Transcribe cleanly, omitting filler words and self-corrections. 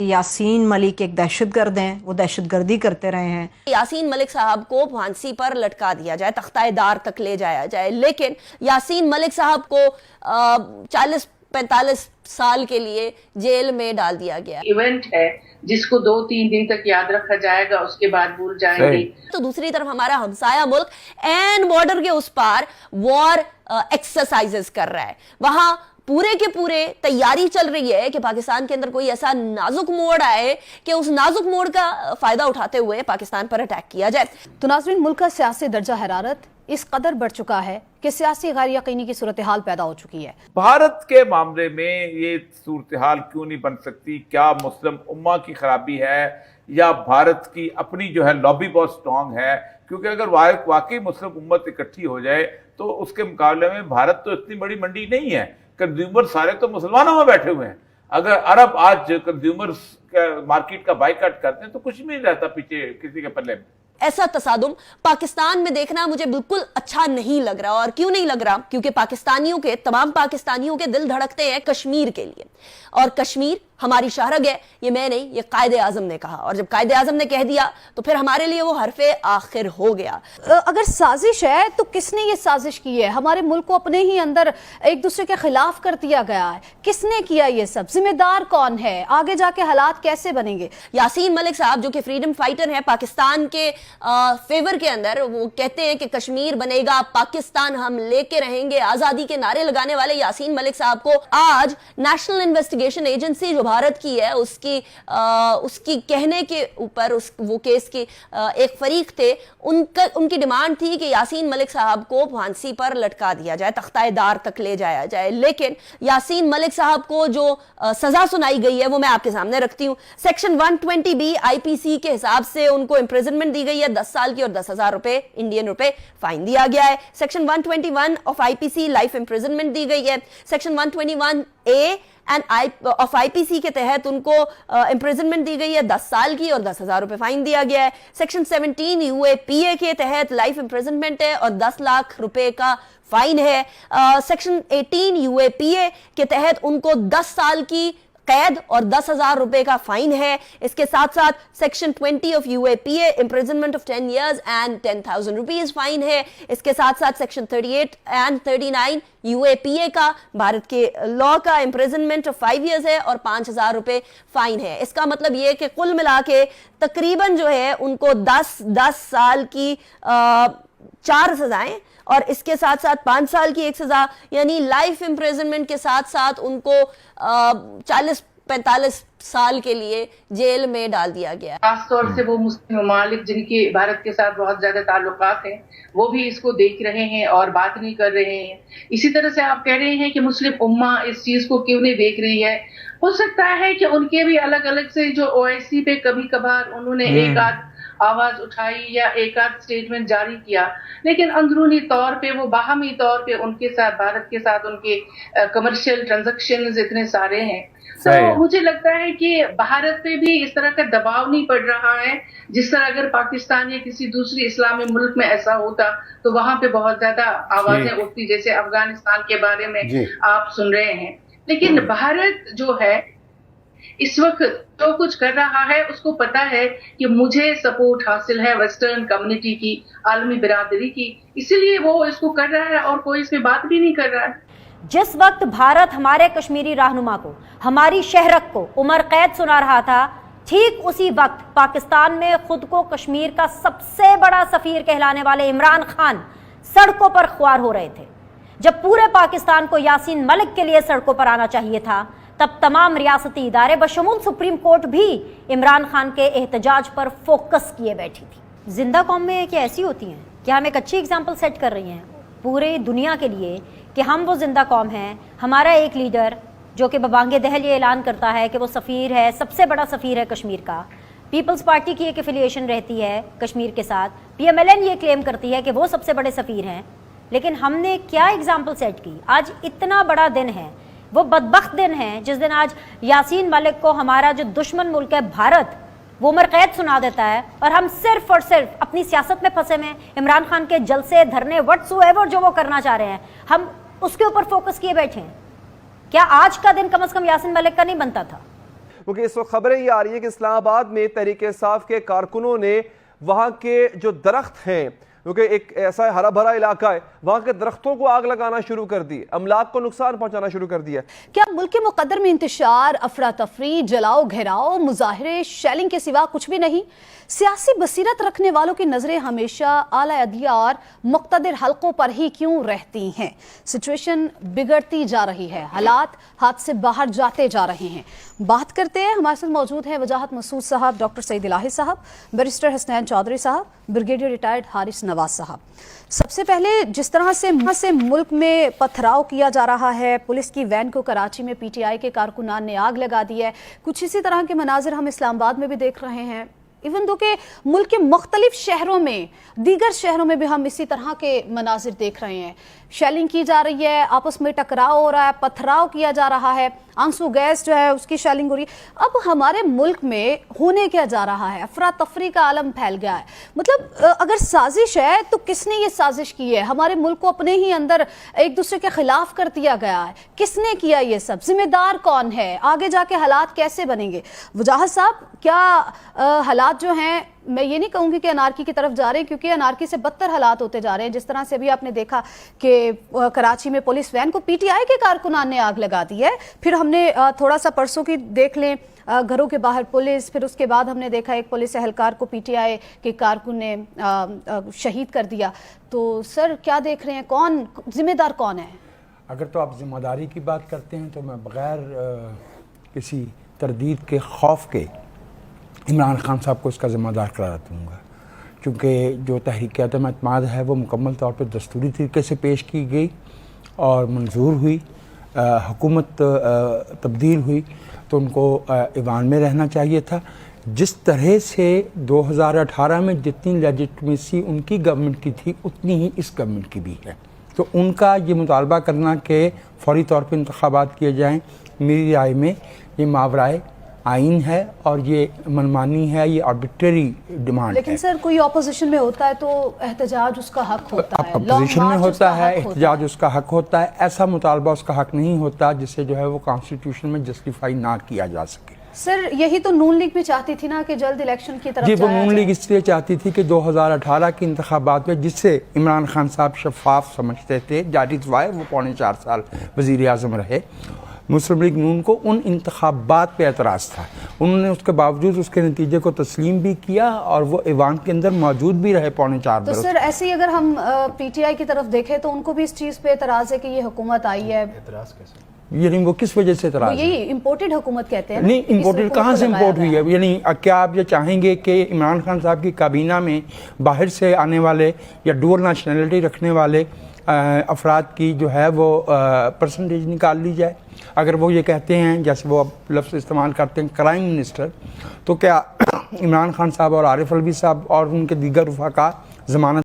यासीन मलिक एक दहशतगर्द हैं, वो दहशतगर्दी करते रहे हैं। यासीन मलिक साहब को फांसी पर लटका दिया जाए, तख्ताएदार तक ले जाया जाए, लेकिन यासीन मलिक साहब को 40-45 साल के लिए जेल में डाल दिया गया। इवेंट है जिसको 2-3 दिन तक याद रखा जाएगा, उसके बाद भूल जाएंगे। तो दूसरी तरफ हमारा हमसाया मुल्क एन बॉर्डर के उस पार वॉर एक्सरसाइजेस कर रहा है, वहां पूरे के पूरे तैयारी चल रही है कि पाकिस्तान के अंदर कोई ऐसा नाजुक मोड़ आए कि उस नाजुक मोड़ का फायदा उठाते हुए पाकिस्तान पर अटैक किया जाए। तो नाज़रीन, मुल्क का सियासी दर्जा हरारत इस कदर बढ़ चुका है कि सियासी गैर यकीनी की सूरत हाल पैदा हो चुकी है। भारत के मामले में ये सूरत हाल क्यों नहीं बन सकती? क्या मुस्लिम उम्मा की खराबी है या भारत की अपनी जो है लॉबी बहुत स्ट्रांग है? क्योंकि अगर वाकई मुस्लिम उम्मत इकट्ठी हो जाए तो उसके मुकाबले में भारत तो इतनी बड़ी मंडी नहीं है। कंज्यूमर सारे तो मुसलमानों में बैठे हुए हैं। अगर अरब आज कंज्यूमर मार्केट का बाइकाट करते हैं तो कुछ भी नहीं रहता पीछे किसी के पल्ले में। ऐसा तसादुम पाकिस्तान में देखना मुझे बिल्कुल अच्छा नहीं लग रहा। और क्यों नहीं लग रहा? क्योंकि तमाम पाकिस्तानियों के दिल धड़कते हैं कश्मीर के लिए, और कश्मीर हमारी शाहरग है। ये मैं नहीं, ये कायदे आजम ने कहा, और जब कायदे आजम ने कह दिया तो फिर हमारे लिए वो हरफे आखिर हो गया। अगर साजिश है तो किसने ये साजिश की है? हमारे मुल्क को अपने ही अंदर एक दूसरे के खिलाफ कर दिया गया है। किसने किया ये सब? जिम्मेदार कौन है? आगे जाके हालात कैसे बनेंगे? यासीन मलिक साहब जो कि फ्रीडम फाइटर है पाकिस्तान के फेवर के अंदर, वो कहते हैं कि कश्मीर बनेगा पाकिस्तान, हम लेके रहेंगे, आजादी के नारे लगाने वाले यासीन मलिक साहब को आज नेशनल इन्वेस्टिगेशन एजेंसी जो भारत की है उसकी कहने के ऊपर वो केस की एक फरीक थे, उनकी डिमांड थी कि यासीन मलिक साहब को फांसी पर लटका दिया जाए, तख्ताएदार तक ले जाया जाए। लेकिन यासीन मलिक साहब को जो सजा सुनाई गई है वो मैं आपके सामने रखती हूं। सेक्शन 120B आईपीसी के हिसाब से उनको इंप्रिजनमेंट दी गई है 10 साल की, और 10,000 रुपए इंडियन रुपए फाइन दिया गया है। Section 121 of IPC life imprisonment दी गई है। सेक्शन 121A ऑफ आईपीसी के तहत उनको इंप्रिजनमेंट दी गई है 10 साल की, और 10,000 रुपए फाइन दिया गया है। सेक्शन 17 यूएपीए के तहत लाइफ इंप्रिजनमेंट है और 10 लाख रुपए का फाइन है। सेक्शन 18 यूएपीए के तहत उनको 10 साल की कैद और 10,000 रुपए का फाइन है। इसके साथ साथ section 20 of UAPA imprisonment of 10 years and 10,000 rupees fine है। इसके साथ साथ सेक्शन 38 एंड 39 यूएपीए का भारत के लॉ का इंप्रिजनमेंट ऑफ 5 years है और 5,000 रुपए फाइन है। इसका मतलब यह कि कुल मिला के तकरीबन जो है उनको 10 साल की 4 सजाएं और इसके साथ साथ 5 साल की एक सजा, यानी लाइफ इंप्रिजनमेंट के साथ साथ उनको 40-45 साल के लिए जेल में डाल दिया गया। खासतौर से वो मुस्लिम ममालिक जिनके भारत के साथ बहुत ज्यादा ताल्लुकात हैं, वो भी इसको देख रहे हैं और बात नहीं कर रहे हैं। इसी तरह से आप कह रहे हैं कि मुस्लिम उम्मा इस चीज को क्यों नहीं देख रही है। हो सकता है कि उनके भी अलग अलग से जो ओआईसी पे कभी कभार उन्होंने एक आध आवाज उठाई या एक आध स्टेटमेंट जारी किया, लेकिन अंदरूनी तौर पे वो बाहमी तौर पे उनके साथ भारत के साथ उनके कमर्शियल ट्रांजैक्शंस इतने सारे हैं। तो मुझे लगता है कि भारत पे भी इस तरह का दबाव नहीं पड़ रहा है जिस तरह अगर पाकिस्तान या किसी दूसरी इस्लामी मुल्क में ऐसा होता तो वहां पे बहुत ज्यादा आवाजें उठती, जैसे अफगानिस्तान के बारे में आप सुन रहे हैं। लेकिन भारत जो है इस वक्त जो कुछ कर रहा है उसको पता है कि मुझे सपोर्ट हासिल है वेस्टर्न कम्युनिटी की, आलमी बिरादरी की, इसीलिए वो इसको कर रहा है और कोई इसमें बात भी नहीं कर रहा है। जिस वक्त भारत हमारे कश्मीरी रहनुमा को, हमारी शहरक को उम्र कैद सुना रहा था, ठीक उसी वक्त पाकिस्तान में खुद को कश्मीर का सबसे बड़ा सफीर कहलाने वाले इमरान खान सड़कों पर ख्वार हो रहे थे। जब पूरे पाकिस्तान को यासीन मलिक के लिए सड़कों पर आना चाहिए था, तब तमाम रियासती इदारे बशमूल सुप्रीम कोर्ट भी इमरान खान के एहतजाज पर फोकस किए बैठी थी। जिंदा कौम में क्या ऐसी होती हैं? क्या हम एक अच्छी एग्जाम्पल सेट कर रही हैं पूरे दुनिया के लिए कि हम वो जिंदा कौम हैं? हमारा एक लीडर जो कि बबांगे दहल ये ऐलान करता है कि वो सफ़ीर है, सबसे बड़ा सफ़ीर है कश्मीर का। पीपल्स पार्टी की एक एफिलिएशन रहती है कश्मीर के साथ, PMLN ये क्लेम करती है कि वो सबसे बड़े सफ़ीर हैं। लेकिन हमने क्या एग्जाम्पल सेट की? आज इतना बड़ा दिन है, वो बदबख्त दिन है जिस दिन आज यासीन मलिक को हमारा जो दुश्मन मुल्क है भारत, वो उम्र कैद सुना देता है और हम सिर्फ और सिर्फ अपनी सियासत में फंसे में इमरान खान के जलसे धरने व्हाट्सएवर जो वो करना चाह रहे हैं, हम उसके ऊपर फोकस किए बैठे हैं। क्या आज का दिन कम से कम यासीन मलिक का नहीं बनता था? کیونکہ اس وقت خبریں یہ آ رہی ہیں کہ اسلام آباد میں تحریک انصاف کے کارکنوں نے وہاں کے جو درخت ہیں، کیونکہ ایک ایسا ہرا بھرا علاقہ ہے، وہاں کے درختوں کو آگ لگانا شروع کر دی، املاک کو نقصان پہنچانا شروع کر دیا۔ کیا ملک کے مقدر میں انتشار، افراتفری، جلاؤ گھیراؤ، مظاہرے، شیلنگ کے سوا کچھ بھی نہیں؟ سیاسی بصیرت رکھنے والوں کی نظریں ہمیشہ اعلیٰ عدلیہ اور مقتدر حلقوں پر ہی کیوں رہتی ہیں؟ سچویشن بگڑتی جا رہی ہے، حالات ہاتھ سے باہر جاتے جا رہے ہیں۔ بات کرتے ہیں، ہمارے ساتھ موجود ہیں وجاہت مسعود صاحب، ڈاکٹر سعید الہی صاحب، بیرسٹر حسنین چودھری صاحب، بریگیڈیئر ریٹائرڈ حارث نواز صاحب۔ سب سے پہلے جس طرح سے ملک میں پتھراؤ کیا جا رہا ہے، پولیس کی وین کو کراچی میں پی ٹی آئی کے کارکنان نے آگ لگا دی ہے، کچھ اسی طرح کے مناظر ہم اسلام آباد میں بھی دیکھ رہے ہیں، ایون دو کہ ملک کے مختلف شہروں میں، دیگر شہروں میں بھی ہم اسی طرح کے مناظر دیکھ رہے ہیں۔ شیلنگ کی جا رہی ہے، آپس میں ٹکراؤ ہو رہا ہے، پتھراؤ کیا جا رہا ہے، آنسو گیس جو ہے اس کی شیلنگ ہو رہی ہے۔ اب ہمارے ملک میں ہونے کیا جا رہا ہے؟ افراتفری کا عالم پھیل گیا ہے۔ مطلب اگر سازش ہے تو کس نے یہ سازش کی ہے؟ ہمارے ملک کو اپنے ہی اندر ایک دوسرے کے خلاف کر دیا گیا ہے، کس نے کیا یہ سب؟ ذمہ دار کون ہے؟ آگے جا کے حالات کیسے بنیں گے؟ وجاہت صاحب، کیا حالات جو ہیں، میں یہ نہیں کہوں گی کہ انارکی کی طرف جا رہے ہیں، کیونکہ انارکی سے بدتر حالات ہوتے جا رہے ہیں، جس طرح سے ابھی آپ نے دیکھا کہ کراچی میں پولیس وین کو پی ٹی آئی کے کارکنان نے آگ لگا دی ہے، پھر ہم نے تھوڑا سا پرسوں کی دیکھ لیں، گھروں کے باہر پولیس، پھر اس کے بعد ہم نے دیکھا ایک پولیس اہلکار کو پی ٹی آئی کے کارکن نے شہید کر دیا۔ تو سر کیا دیکھ رہے ہیں، کون ذمہ دار کون ہے؟ اگر تو آپ ذمہ داری کی بات کرتے ہیں تو میں بغیر کسی تردید کے، خوف کے، عمران خان صاحب کو اس کا ذمہ دار قرار دوں گا، کیونکہ جو تحریک عدم اعتماد ہے وہ مکمل طور پہ دستوری طریقے سے پیش کی گئی اور منظور ہوئی، حکومت تبدیل ہوئی تو ان کو ایوان میں رہنا چاہیے تھا۔ جس طرح سے 2018 میں جتنی لیجٹمیسی ان کی گورنمنٹ کی تھی اتنی ہی اس گورنمنٹ کی بھی ہے، تو ان کا یہ مطالبہ کرنا کہ فوری طور پہ انتخابات کیے جائیں، میری رائے میں یہ ماورائے آئین ہے اور یہ منمانی ہے، یہ آربیٹری ڈیمانڈ ہے۔ لیکن سر کوئی اپوزیشن میں ہوتا ہے تو احتجاج اس کا حق ہوتا ہے، اپوزیشن میں ہوتا ہے، احتجاج اس کا حق ہوتا ہے، ایسا مطالبہ اس کا حق نہیں ہوتا جسے جو ہے وہ کانسٹیٹیوشن میں جسٹیفائی نہ کیا جا سکے۔ سر یہی تو نون لیگ بھی چاہتی تھی نا کہ جلد الیکشن کی طرف جی، وہ جایا نون لیگ جائے۔ اس لیے چاہتی تھی کہ 2018 کے انتخابات میں جس سے عمران خان صاحب شفاف سمجھتے تھے، دیٹ از وائی وہ 4.5 سال وزیر اعظم رہے۔ مسلم لیگ نون کو ان انتخابات پہ اعتراض تھا، انہوں نے اس کے باوجود اس کے نتیجے کو تسلیم بھی کیا اور وہ ایوان کے اندر موجود بھی رہے 4.5 برس۔ تو سر ایسے ہی اگر ہم پی ٹی آئی کی طرف دیکھیں تو ان کو بھی اس چیز پہ اعتراض ہے کہ یہ حکومت آئی ہے، اعتراض کیسے؟ یعنی وہ کس وجہ سے اعتراض ہے؟ یہی امپورٹڈ حکومت کہتے ہیں نا؟ نہیں، امپورٹڈ کہاں سے امپورٹ ہوئی ہے؟ یعنی کیا آپ یہ چاہیں گے کہ عمران خان صاحب کی کابینہ میں باہر سے آنے والے یا ڈوئل نیشنلٹی رکھنے والے افراد کی جو ہے وہ پرسنٹیج نکال لی جائے؟ اگر وہ یہ کہتے ہیں، جیسے وہ لفظ استعمال کرتے ہیں کرائم منسٹر، تو کیا عمران خان صاحب اور عارف الوی صاحب اور ان کے دیگر رفقا ضمانت